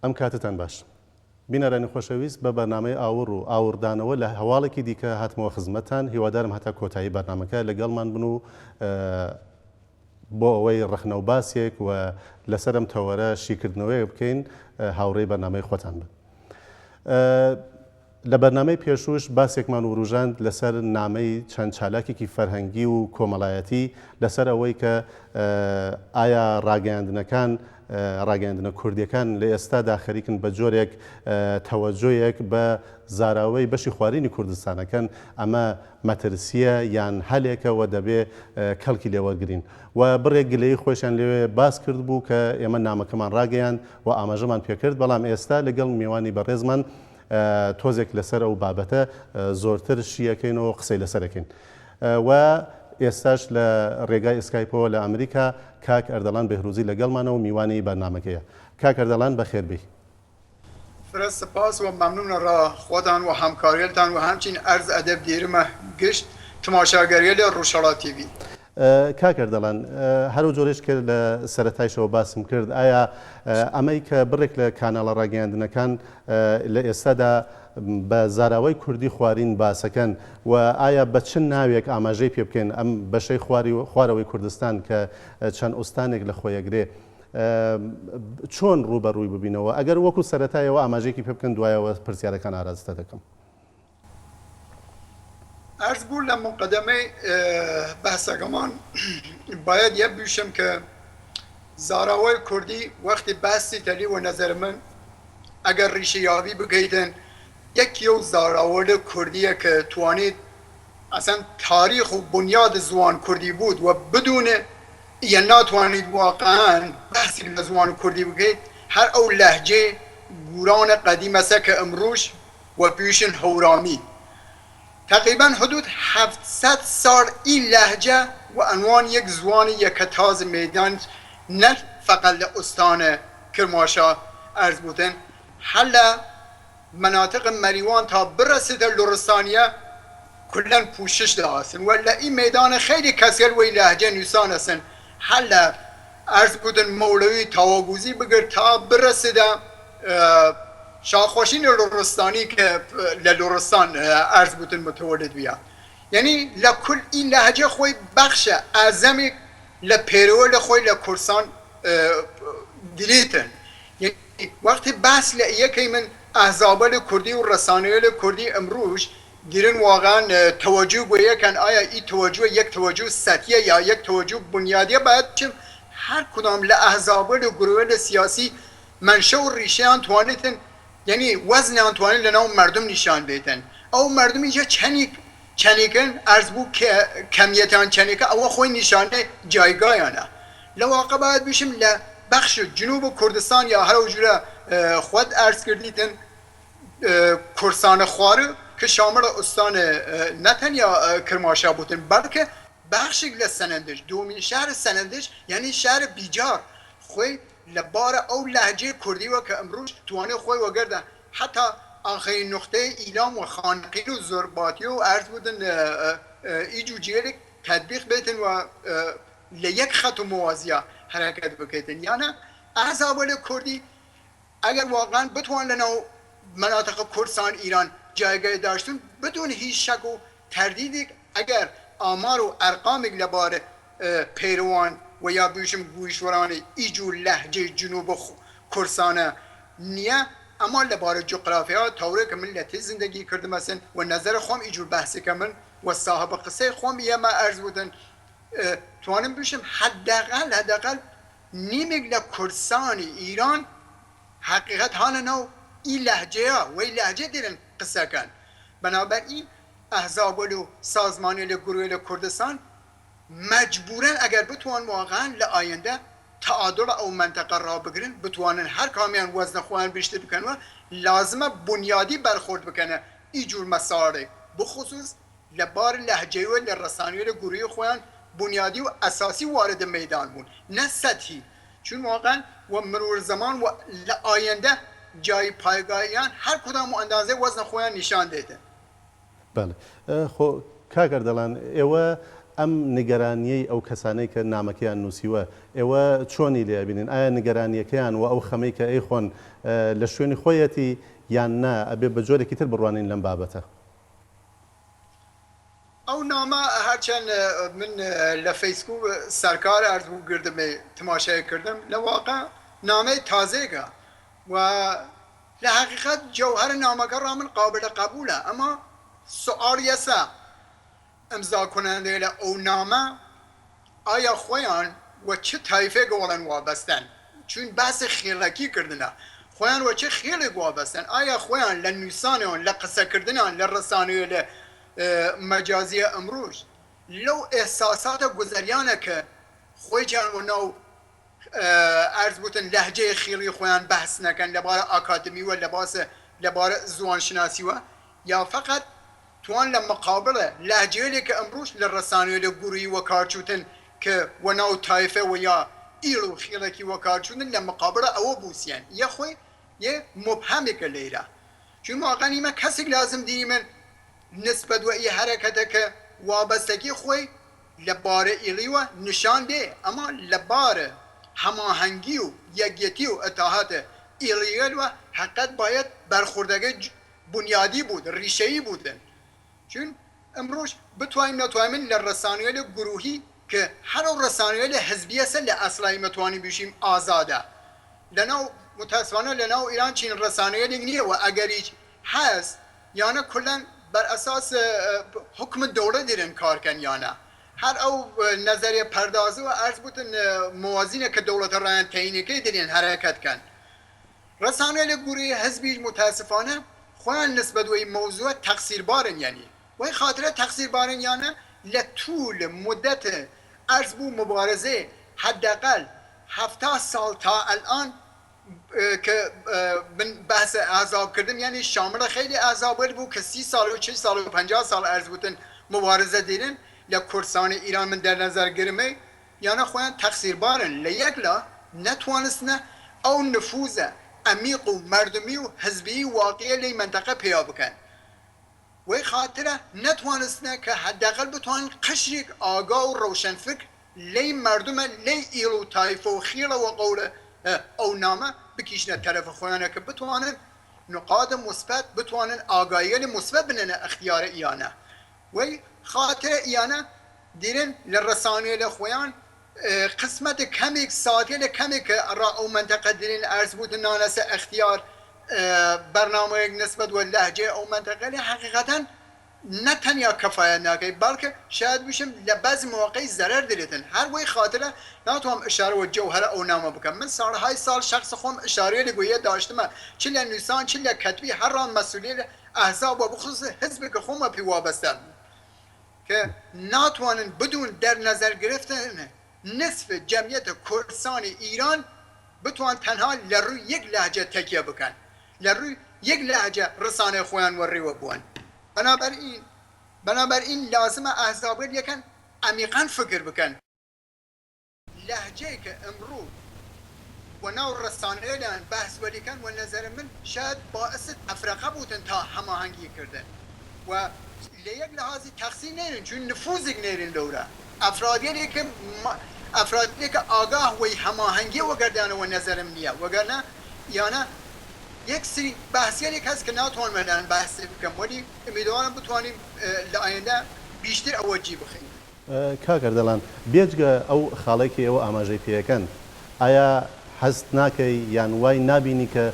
ئەم کاتتان باش. بینەرانی خۆشەویست بە بەرنامەی ئاور و ئاوردانەوە لە هەواڵێکی دیکە هاتمەوە خزمەتتان، هیوادارم هەتا کۆتایی بەرنامەکە لەگەڵمان بن و بۆ ئەوەی ڕخنە و باسێک و لەسەر ئەم تەوەرە شیکردنەوەی بکەین هاوڕێی بەرنامەی خۆتان بن. لە بەرنامەی پێشوش باسێکمان وروژاند لەسەر نامەی چەند چالاکێکی فەرهەنگی و کۆمەڵایەتی لەسەر ئەوەی کە ئایا ڕاگەیاندنەکان ڕاگەیاندنە کوردیەکان لە ئێستادا خەریکن بە جۆرێک تەوەجۆیەک بە زاراوەی بەشی خوارینی کوردستانەکەن ئەمە مەترسیە یان هەلێکەوە دەبێ کەڵکی لێوەرگرین و بڕێک گلەی خۆشیان لێوێ باس کرد بوو کە ئێمە نامەکەمان ڕاگەیان و ئاماژەمان پێکرد، بەڵام ئێستا لەگەڵ میوانی بەڕێزمان تۆزێک لەسەر ئەو بابەتە زۆرتر شیەکەینەوە قسەی لەسەرەکەین و ئێستاش لە ڕێگای ئسکایپەوە لە ئەمریکا کاک ئەردەڵان بێهروزی لەگەڵمانەوە و میوانی بەرنامەکەیە. کاک ئەردەڵان بەخێربی. فرست سپاس و ممنون را خودان و همکاریتان و همچنین عرض ادب دیرمه گشت تماشاگری روشالا تیوی. کاک ئەردەڵان هەرو جۆرێش کرد لە سەرەتایشەوە باسم کرد، ئایا ئەمەی کە بڕێک لە کاناڵە ڕاگەیاندنەکان لە ئێستادا بە زاراوەی کوردی خوارین باسەکەن و ئایا بە چ ناوێک ئاماژەی پێ بکەین ئەم بەشەی خوارەوەی کوردستان کە چەند ئوستانێک لە خۆیەگرێ چۆن ڕوبەڕووی ببینەوە ئەگەر وەکو سەرەتایەوە ئاماژێکی پێ بکەن دوایەوە پرسیارەکان ئاراستە دەکەم. عرض بود لمقدمه بحثگمان باید یه بیشم که زاراوی کردی وقتی بحثی تلی و نظر من اگر ریشه یابی بگیدن یکی زاراوی کردیه که توانید اصلا تاریخ و بنیاد زوان کردی بود و بدون یا ناتوانید واقعا بحثی که زوان کردی بگید هر او لهجه گوران قدیم است که امروش و پیشن هورامی تقریبا حدود 700 سال این لهجه و عنوان یک زبان یکتاز میدان نه فقط استان کرمانشاه عرض بودن حل مناطق مریوان تا برسید لرستانیه کلا پوشش داشتن ولی این میدان خیلی کثیر و لهجه نیسان هستن حل عرض بودن مولوی تاواگوزی بگر تا برسید شاخوشین لرستانی که لرستان عرض بودن متولد بیا یعنی لکل این لهجه خوی بخش اعظمی لپیرول خوی لکرسان دلیتن یعنی وقتی بحث لیه که من احزاب کردی و رسانه کردی امروز دیرن واقعا توجه بویه کن آیا این توجه یک توجه سطحیه یا یک توجه بنیادیه باید چیم هر کدام لأحزاب گروه سیاسی منشه و ریشه آن توانیتن یعنی وزن آنتوانی لناو مردم نشان بیتن او مردم اینجا چنیکن عرض بود که کمیت آن چنیکه او خوی نشانه جایگاهانه لواقع باید بیشیم لبخش جنوب کردستان یا هر وجوره خود عرض کردیتن کرسان خواره که شامل استان نتن یا کرمانشاه بودن بلکه بخشی لسنندج دومین شهر سنندج یعنی شهر بیجار خوی لبار او لهجه کردی و که امروز توانه خوی و گرده حتی آخرین نقطه ایلام و خانقین و زرباتی و عرض بودن ایجو جیرک تطبیق بیتن و لیک خط و موازیه حرکت بکیتن یعنی احزاب کردی اگر واقعا بتوان لنا مناطق کردستان ایران جایگاه داشتن بدون هیچ شک و تردیدی اگر آمار و ارقام لبار پیروان و یا بیشم گویشوران ایجو لهجه جنوب کردستان نیه اما لبار جغرافیا طوره که ملت زندگی کرده مثلا و نظر خوام ایجور بحثی که من و صاحب قصه خوام یه ما عرض بودن توانم بیشم حداقل نیمگ لکردستان ایران حقیقت حالا نو این لهجه ها و این لهجه دیرن قصه کن بنابراین احزاب و سازمانی لگروه کردستان مجبورن اگر بتوان واقعا لآینده تعادل او منطقه را بگیرن بتوانن هر کامیان وزن خوان بیشتر بکنن و لازمه بنیادی برخورد بکنه اینجور مسائل بخصوص لبار لهجه و لرسانی و لگروه خوان بنیادی و اساسی وارد میدان بود نه سطحی چون واقعا و مرور زمان و لآینده جای پایگاهیان هر کدام اندازه وزن خوان نشان دیده. بله خو کاک ئەردەڵان ئێوە ئەم نیگەرانیەی ئەو کەسانەی کە نامەکەیان نووسیوە ئێوە چۆنی لێبینین ئایا نیگەرانیەکەیان و ئەو خەمەی کە ئەی خۆن لە شوێنی خۆیەتی یان نا ئەبێ بە جۆرێکی تر بڕوانین لەم بابەتە ئەو نامە هەرچەند من لە فەیسبوک سەرکار ئەرزبوو گردمێ تماشای کردم لە واقع نامەی تازێگە و لە حقیقت جەوهەر نامەکە ڕا من قابل قبولە ئەمە سوال یەسە ئەمزا کننده لە ئەو نامە ئایا خۆیان و چه تایفێک وەڵەن وابەستەن چون بەس خێڵەکی کردنە خۆیان و چه خێڵێک وابەستەن ئایا خۆیان لە نووسانیان لە قسەکردنان لە ڕسانەیە لە مەجازیە ئەمڕۆژ لەو ئێحساساتە گوزەریانە کە خۆی جانوەناو ئەرزبوتن لەهجەیە خێڵی خۆیان بەحس نەکەن لەبارە ئاکادمیوە لەبارە زوانشناسیوە یا فقط توان لە مقابلە لەهجەیەک کە ئەمڕۆژ لە ڕسانەیە لە گوڕی وەکارچوتن کە وەناو تایفە و یا ئیڵ و خێڵێکی وەکارچوتن لە مقابلە ئەوە بوسیان یە خۆی یە مبهەمێکە لێرە چون واقعا کەسێک لازم دی من نسبت و ئی حرکتەکە وابەستەکی خۆی لەبارە ئیڵیوە نیشان دێ ئەما لەبارە هەماهەنگی و یەکێتی و ئەتاهاتە ئیڵیەوە حقیقت باید بەرخوردەکە بنیادی بود ریشەیی بودن چون ئەمڕۆژ بتوانین نەتوانین لە ڕسانەیە لە گروهی کە هەرو ڕسانەیە لە حزبیەسە لە ئەسڵایی مەتوانی بشیم ئازادە لەناو متاسفانە لەناو ئیران چین ڕسانەیەک نییە و ئەگەریش هەست یانە کولەن بر اساس حکم دولت دیرن کار کن یا نه هر او نظریه پردازی و عرض بودن موازینه که دولت رایان تعیینی که دیرین حرکت کن رسانه لگوری حزبی متاسفانه خوان نسبت و این موضوع تقصیر بارن یعنی و این خاطره تقصیر بارن یعنی لطول مدت عرض بو مبارزه حداقل 70 سال تا الان که من بحث احزاب کردم یعنی شامل خیلی احزاب بود که 30 سال و 40 سال و 50 سال عرض بودن مبارزه دیدن لکردستان ایران من در نظر گرمه یعنی خوان تقصیر بارن لیکلا نتوانستن او نفوذ عمیق و مردمی و حزبی واقعی لی منطقه پیا بکن و خاطره نتوانستن که حداقل بتوان قشریک آگاه و روشنفکر لی مردم لی ایلو طایفه و خیره و قوله او نامه بکیشنه طرف خوانه که بتوانن نقاط مثبت بتوانن آگاهی مثبت بنن اختیار ایانه و خاطر ایانه دیرن لرسانه لخوان قسمت کمی ساعتی لکمی که را او منطقه دیرن عرض بود نانس اختیار برنامه نسبت و لهجه او منطقه حقیقتا نه تنها کفایت نکرد بلکه شاید بشم لبعض مواقع ضرر دیدن هر وی خاطره ناتوام اشاره و جوهر او نامه بکنم من سالهای سال شخص خودم اشاره لگویه داشتم چه لنویسان چه لکتبی هر ران مسئولیت احزاب و بخصوص حزب که خودم پی وابسته که ناتوانن بدون در نظر گرفتن نصف جمعیت کردستان ایران بتوان تنها لروی یک لهجه تکیه بکن لروی یک لهجه رسانه خوان و ریو بوان بنابراین لازم احزاب یکن عمیقا فکر بکن لهجه که امرو و نو رسانه لان بحث ولیکن و نظر من شاید باعث تفرقه بودن تا هماهنگی کردن و لیک لحاظی تقسیم نیرن چون نفوذ نیرن دوره افرادی که آگاه و هماهنگی و گردانه و نظرم نیه وگرنه یعنی یک سری بحثیانی هست که ناتوان مدن بحث بکن ولی امیدوارم بتوانیم لآینده بیشتر اوجی بخیم کاکر دەڵان بێجگە ئەو خاڵێکی ئێوە ئاماژەی پێەکەن ئایا هەست ناکەی یان وای نبینی کە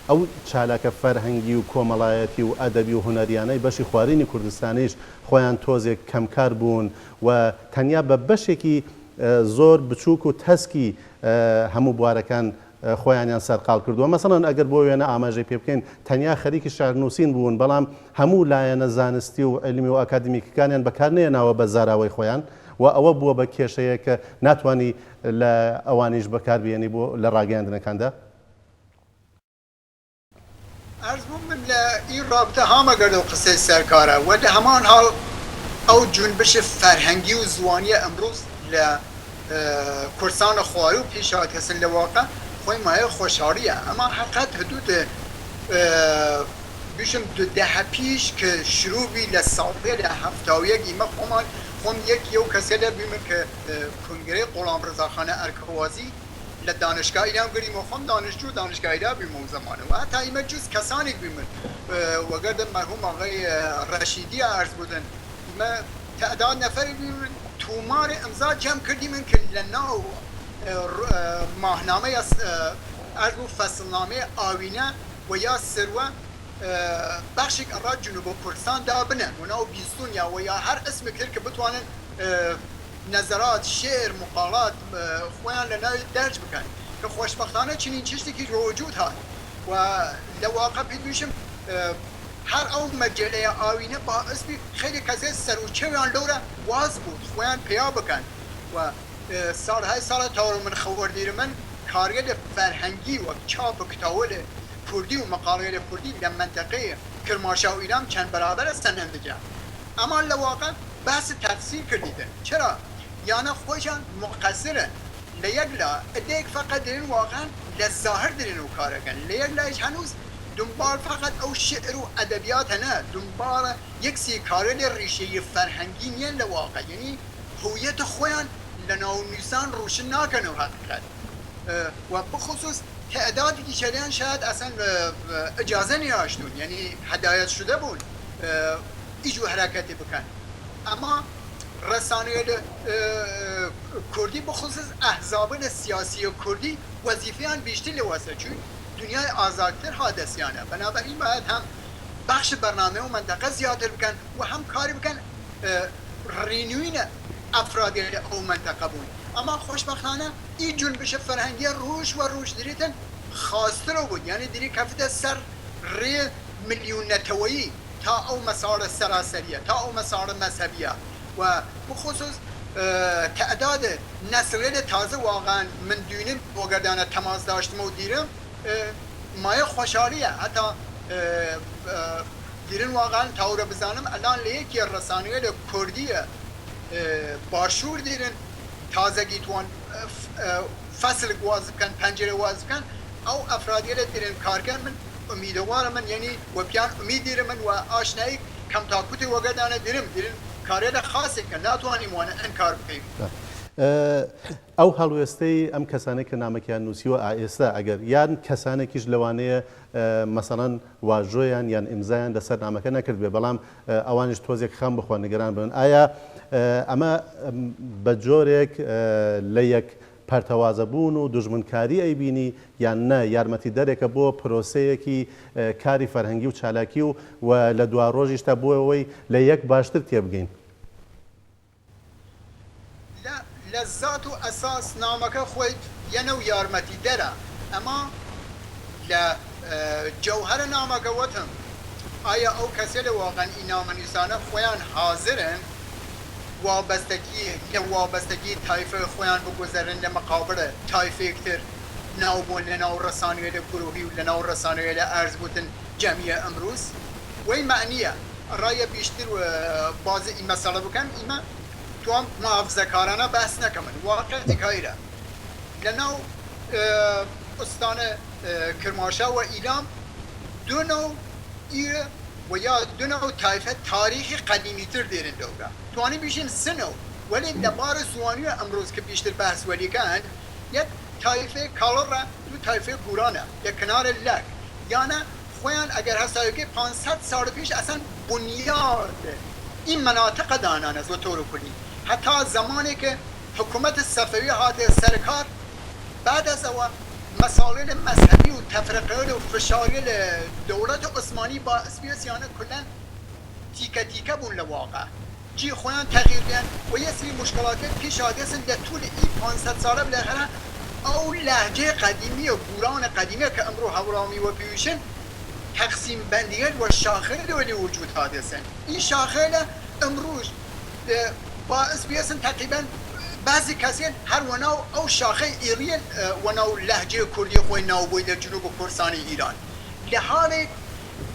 ئەو چالاکە فەرهەنگی و کۆمەڵایەتی و ئەدەبی و هونەریانەی بەشی خوارینی کوردستانیش خۆیان تۆزێک کەمکار بوون و تەنیا بە بەشێکی زۆر بچووک و تەسکی هەموو بوارەکان خۆیانیان سەرقاڵ کردووە مەسەڵەن ئەگەر بۆ وێنە ئاماژەی پێ بکەین تەنیا خەریکی شارنووسین بوون بەڵام هەموو لایەنە زانستی و عیلمی و ئاکادمیکەکانیان بەکار نێناوە بە زاراوەی خۆیان و ئەوە بووە بە کێشەیە کە ناتوانانی لە ئەوانیش بەکاربیێنی بۆ لە ڕاگەیاندنەکاندا عرض من این رابطه هامه گرد و قصه سرکاره و ده همان حال او جنبش فرهنگی و زوانی امروز لکردستان خواری و پیشات هستن لواقع خوی مایه خوشحالیه اما حقیقت حدود بیشم 10 پیش که شروع بی لسابه لهفتاویه گیمه خومان خۆم یەکیە و کەسێ لە بیمن کە کنگرەی قۆڵامڕزاخانە ئەرکەوازی لە دانشگاه ئیران گریمە خۆم دانشجو دانشگاه ئیران بیمە و زمانەوە هەتا ئیمە جوز کەسانێک بیمن وەگەردە مەرحوم ئاغای ڕەشیدی عەرز بودن ئیمە تعداد نەفەری بیمن تومارێ ئەمزا جەم کردی من کە لە ناو ماهنامەی عەرز بوو فەسڵنامەی ئاوینە و یا سروە بەخشێک ئەڕا جنوبە کوردستان دابنن و ناو بیستونیا و یا هەر ئەسمێک هەیە کە بتوانن نەزەرات شێر مقالات خۆیان لە ناوی دەرج بکەن کە خۆشبەختانە چنین چشتێکی ڕۆجود هات و لە واقع پێ دووشم هەر ئەو مەجێلەیە ئاوینە باعث بی خەیلی کەسێ سەرچەویان لەورە واز بوو خۆیان پیا بکەن و ساڵهای ساڵە تاوە من خەوەردیر من کارگە لە فەرهەنگی وەک چاپ کتاوە لە کوردی و مقالەیە لە کوردی لە منتەقەی کرماشا و ئیران چەند بەرابەرە سەنەندەجە ئەما لە واقع بەس تەفسیر کردیدن چرا یانە خۆیان مقەسرن لە یەک لا ئەدێک فەقەت دێن واقعا لە زاهر دێن و کارەکەن لە یەک لایش هەنووز دنبال فقط ئەو شعر و ئەدەبیات هەنە دنبالە یەکسی کارە لێ ڕیشەیە فەرهەنگی نیەن لە واقع یعنی هویەتە خۆیان لە ناونویسان ڕوشن ناکەنەوە حقیقەت و بخصوص تعدادی شریان شاید اصلا اجازه نیاشتون یعنی هدایت شده بود ایجو حرکتی بکن اما رسانه کردی بخصوص احزاب سیاسی کردی وظیفه‌ان بیشتر لواسه چون دنیای آزادتر حادثیانه بنابراین باید هم بخش برنامه و منطقه زیادتر بکن و هم کاری بکن رینوین افرادی او منطقه بود اما خوشبختانه این جنبش فرهنگی روش دریتن خواستر بود یعنی دری کفته سر ری میلیون نتویی تا او مسار سراسریه تا او مسار مذهبیه و بخصوص تعداد نسل تازه واقعا من دونیم بگردانه تماس داشتم و دیرم مایه خوشحالیه حتی دیرن واقعا تاوره بزنم الان لیکی رسانه کردیه باشور دیرن تازگی توان فصل واز کن پنجره واز کن او افرادی را دیرن کارگر من امیدوار من یعنی و بیان امید دیرم من و آشنایی کم تاکوتی وگردانه دیرن کاری خاصی کن ناتوانیم وانه انکار بکیم ئەو هەڵوێستەی ئەم کەسانەی کە نامەکیان نووسیوە ئێستا ئەگەر یان کەسانێکیش لەوانەیە مەسەڵەن واژۆیان یان ئیمزایان لەسەر نامەکە نەکرد بێ بەڵام ئەوانش تۆزێک خەم بخۆن نیگەران بن ئایا ئەمە بە جۆرێک لە یەک پەرتەوازە بوون و دوژمنکاری ئەیبینی یان نە یارمەتی دەرێکە بۆ پرۆسەیەکی کاری فەرهەنگی و چالاکی و لە دوا ڕۆژیشتا بۆ ئەوەی لە یەک باشتر تێبگەین لە زات و ئەساس نامەکە خۆی یەنە و یارمەتی دەرە ئەما لە جەوهەرە نامەکە وەتم ئایا ئەو کەسێ لە واقعاً ئین نامەنویسانە خۆیان حازرن وابەستگی تایفە خۆیان بگوزەرن لە مەقابلە تایفێکتر ناوبوون لە ناو ڕەسانوێ لە گروهی و لە ناو ڕەسانوێ لە ئەرز بوتن جەمیە ئەمروز وەی معنیە ڕایە بیشتر بازی ئی مەسەڵە بکەن ئیمە توام محافظەکارانە بەس نەکەمن واقعەتێک هەیرە لە ناو ئوستانە کرماشا و ئیلام دوو ناو ئیرە و یا دو نوع تایفه تاریخی قدیمی تر دیرن دوگا توانی بیشین سنو ولی دبار سوانی امروز که بیشتر بحث ولی کن یک تایفه کالر دو تایفه گورانه یک کنار لک یعنی خویان اگر هستایی که 500 سال پیش اصلا بنیاد این مناطق دانان از و طور کلی حتی زمانی که حکومت صفوی هاته سرکار بعد از او مسائل مذهبی و تفرقه و فشاری دولت عثمانی باعث بیست یعنی کلن تیکه تیکه بون لواقع جی خویان تغییر دین و یه سری مشکلات پیش آدیسن در طول این 500 ساله بالاخره او لهجه قدیمی و گوران قدیمی که امرو هورامی و پیوشن تقسیم بندیت و شاخه ولی وجود حادثن این شاخه امروز باعث بیستن تقریبا بعضی کسی هر وناو او شاخه ایران وناو لهجه کردی خوی ناو بوده جنوب کردستان ایران لحال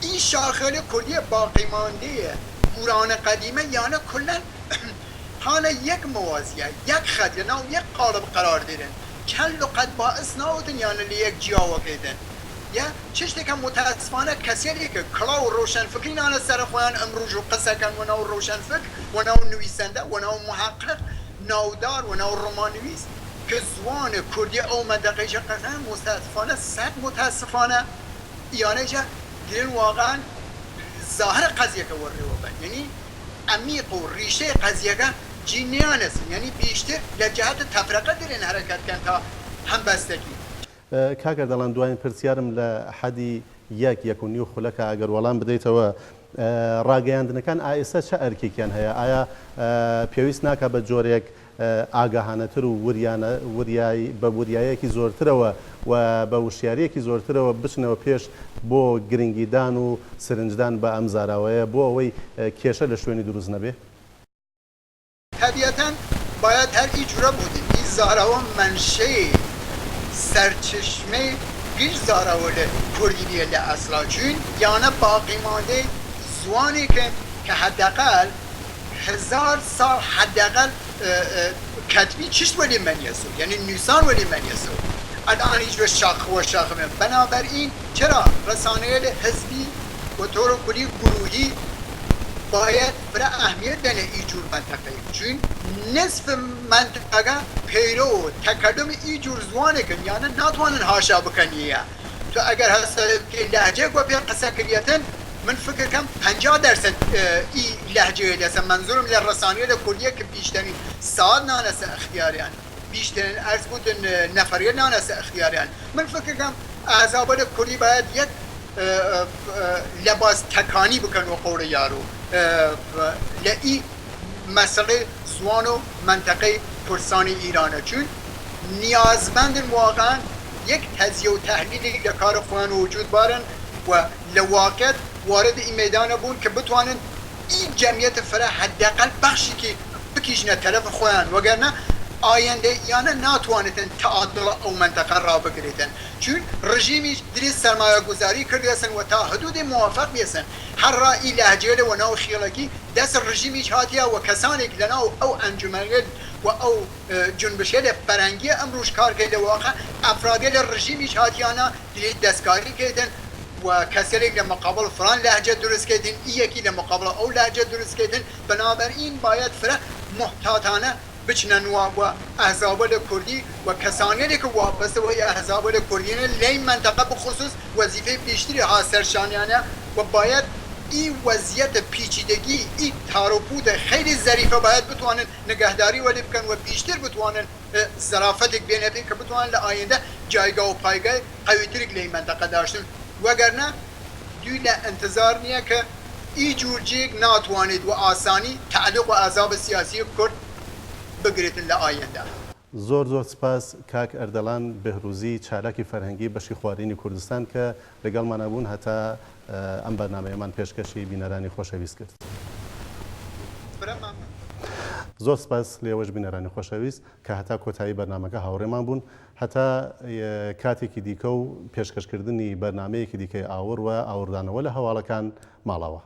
این شاخه کردی باقی مانده گوران قدیمه یعنی کلن حالا یک موازیه یک خط ناو یک قالب قرار دیدن چند لقد باعث ناودن یعنی لیک جیاوه کردن یا چ شتێکە متاسفانە کەسێکێکە کڵاو و ڕۆشنفکرینانە سەر خۆیان ئەمڕۆژ و قسەکەن وەناو ڕۆشنفک وەناو نوویسەندە وەناو محقق ناودار وەناو ڕۆمانویس کە زوانە کوردی ئەو مەندەقەیشە قەزان متاسفانە سەد متاسفانە یانەیجا گرن واقعا ظاهر قضیەکە وەڕێوە بن یعنی عمیق و ڕیشەی قەزیەکە جینیانەسن یعنی بیشتر لە جهات تەفرەقە دەرێن هەرەکەتکەن تا هەمبەستەکی کاگەر دەڵان دوایین پرسیارم لە حەدی 1.5 خولەکە ئەگەر وەڵام بدەیتەوە ڕاگەیاندنەکان ئایستا چه ئەرکێکیان هەیە ئایا پێویست ناکە بە جۆرێک ئاگاهانەتر و بە وریایەکی زۆرترەوە و بە وشیارەیەکی زۆرترەوە بچنەوە پێش بۆ گرنگیدان و سرنجدان بە ئەم زاراوەیە بۆ ئەوەی کێشە لە شوێنی دروست نەبێ؟ طبیعتاً باید هەر هیچ جورە بودیم این زاراوە منشەی سەرچشمەی هیچ زاراوە لە کوردی نیە لە ئەسڵا چون یانە باقیمانده زوانێکن کە حداقل 1000 سال حداقل کتبی چشت ولی منیسو یعنی نویسان ولی منیسو الان هیچ به شاخ و شاخمه بنابراین چرا رسانه حزبی و طور کلی گروهی باید برای اهمیت دنه ایجور منطقه چون نصف منطقه پیرو تکدم ایجور زوانه کن یعنی ناتوانن هاشا بکنیه تو اگر هست که لحجه و بیا قصه کریتن من فکر کنم 50% ای لهجه لسه منظورم لرسانیه لکردیه که بیشترین ساعت نانسه اختیاریان بیشترین ارز بودن نفریه نانسه اختیاریان من فکر کنم احزاب لکردی باید یک لباس تکانی بکن و قول یارو لئی مسئله زوان و منطقه پرسانی ایرانه چون نیازمند واقعا یک تجزیه و تحلیلی لکار خوان وجود بارن و لواقع وارد این میدان بون که بتوانن این جمعیت فرا حداقل بخشی که بکشنه طرف خوان وگرنه آینده یعنی ناتوانتن تعادل او منطقه را بگیرتن چون رژیمیش دریس سرمایه گذاری کردیسن و تا حدود موافق بیسن هر رای لهجه و ناو خیالکی دست رژیمیش هاتیه و کسانی که لناو او انجمنگل و او جنبشه فرنگی امروش کار کرده واقع افرادی رژیمیش هاتیانا دستکاری کردن و کسی که مقابل فلان لهجه درست کردن یکی لمقابل او لهجه درست کردن بنابراین باید فرا محتاطانه بچنن و احزاب کردی و کسانی که وابسته و احزاب کردی لی منطقه بخصوص وظیفه بیشتری ها سرشانیانه و باید این وضعیت پیچیدگی این تاروپود خیلی ظریفه باید بتوانن نگهداری ولی بکن و بیشتر بتوانن ظرافت بینه که بتوانن لآینده جایگاه و پایگاه قویتری لی منطقه داشتن وگرنه دوی انتظار نیه که این جورجیک ناتوانید و آسانی تعلق و احزاب سیاسی کرد بگریتن لآینده زۆر سپاس کاک ئەردەڵان بەهروزی چالاکی فەرهەنگی بەشی خوارینی کوردستان کە لەگەڵمانە بوون هەتا ئەم بەرنامەیەمان پێشکەشی بینەرانی خۆشەویست کرد. زۆر سپاس لێوەش بینەرانی خۆشەویست کە هەتا کۆتایی بەرنامەکە هاوڕێمان بوون هەتا کاتێکی دیکە و پێشکەشکردنی بەرنامەیەکی دیکەی ئاور و ئاوردانەوە لە هەواڵەکان ماڵەوە.